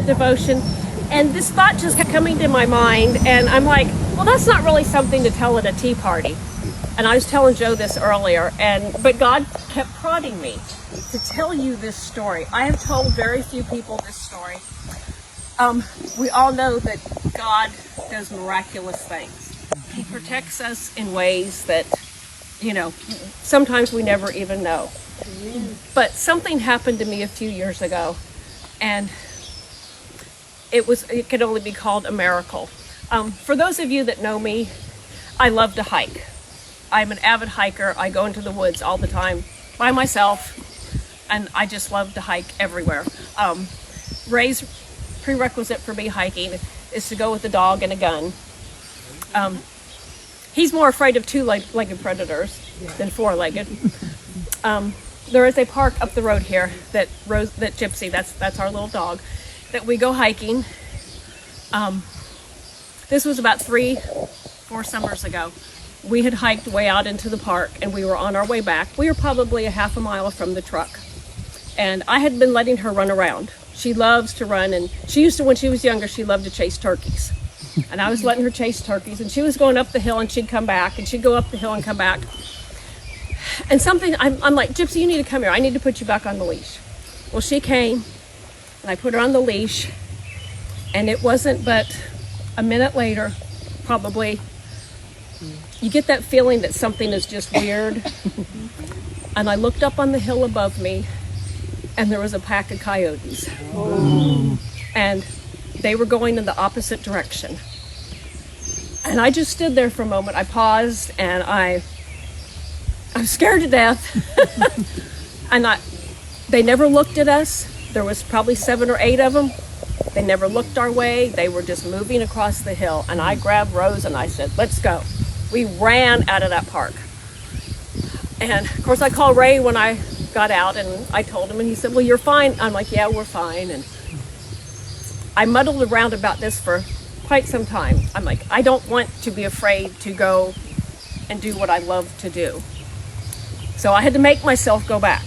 that devotion, and this thought just kept coming to my mind, and I'm like, well, that's not really something to tell at a tea party. And I was telling Joe this earlier, but God kept prodding me to tell you this story. I have told very few people this story. We all know that God does miraculous things. He protects us in ways that, sometimes we never even know. But something happened to me a few years ago, and it could only be called a miracle. For those of you that know me, I love to hike. I'm an avid hiker. I go into the woods all the time by myself, and I just love to hike everywhere. Ray's prerequisite for me hiking is to go with a dog and a gun. He's more afraid of two-legged predators than four-legged. There is a park up the road here that Gypsy, that's our little dog, that we go hiking. This was about 3-4 summers ago. We had hiked way out into the park, and we were on our way back. We were probably a half a mile from the truck, and I had been letting her run around. She loves to run, and she used to, when she was younger, she loved to chase turkeys. And I was letting her chase turkeys, and she was going up the hill, and she'd come back, and she'd go up the hill and come back. And I'm like, Gypsy, you need to come here. I need to put you back on the leash. Well, she came, and I put her on the leash, and it wasn't but a minute later, probably, you get that feeling that something is just weird. And I looked up on the hill above me, and there was a pack of coyotes. Oh. And they were going in the opposite direction. And I just stood there for a moment. I paused, and I'm scared to death. And they never looked at us. There was probably 7 or 8 of them. They never looked our way. They were just moving across the hill. And I grabbed Rose and I said, let's go. We ran out of that park. And of course I called Ray when I got out, and I told him, and he said, well, you're fine. I'm like, yeah, we're fine. And I muddled around about this for quite some time. I'm like, I don't want to be afraid to go and do what I love to do. So I had to make myself go back.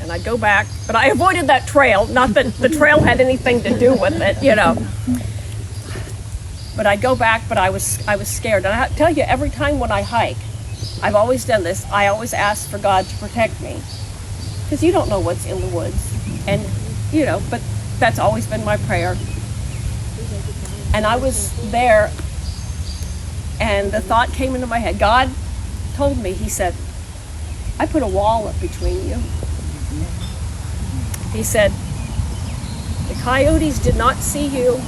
And I'd go back, but I avoided that trail. Not that the trail had anything to do with it, But I'd go back, but I was scared. And I tell you, every time when I hike, I've always done this. I always ask for God to protect me, because you don't know what's in the woods, and but that's always been my prayer. And I was there, and the thought came into my head. God told me, he said, I put a wall up between you. He said, the coyotes did not see you.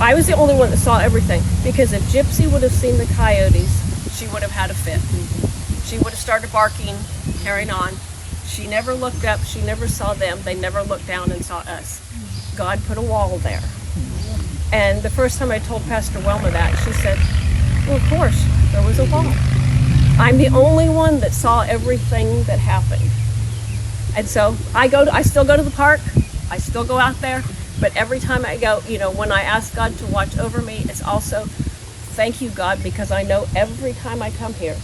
I was the only one that saw everything, because if Gypsy would have seen the coyotes, she would have had a fit. She would have started barking, carrying on. She never looked up. She never saw them. They never looked down and saw us. God put a wall there. And the first time I told Pastor Wilma that, she said, well, of course, there was a wall. I'm the only one that saw everything that happened. And so I still go to the park. I still go out there. But every time I go, when I ask God to watch over me, it's also, thank you, God, because I know every time I come here,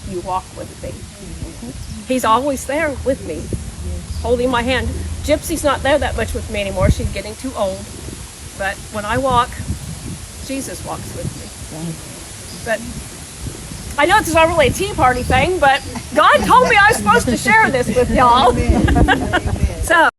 you walk with me. Mm-hmm. He's always there with me, holding my hand. Gypsy's not there that much with me anymore. She's getting too old. But when I walk, Jesus walks with me. But I know it's not really a tea party thing, but God told me I was supposed to share this with y'all. So.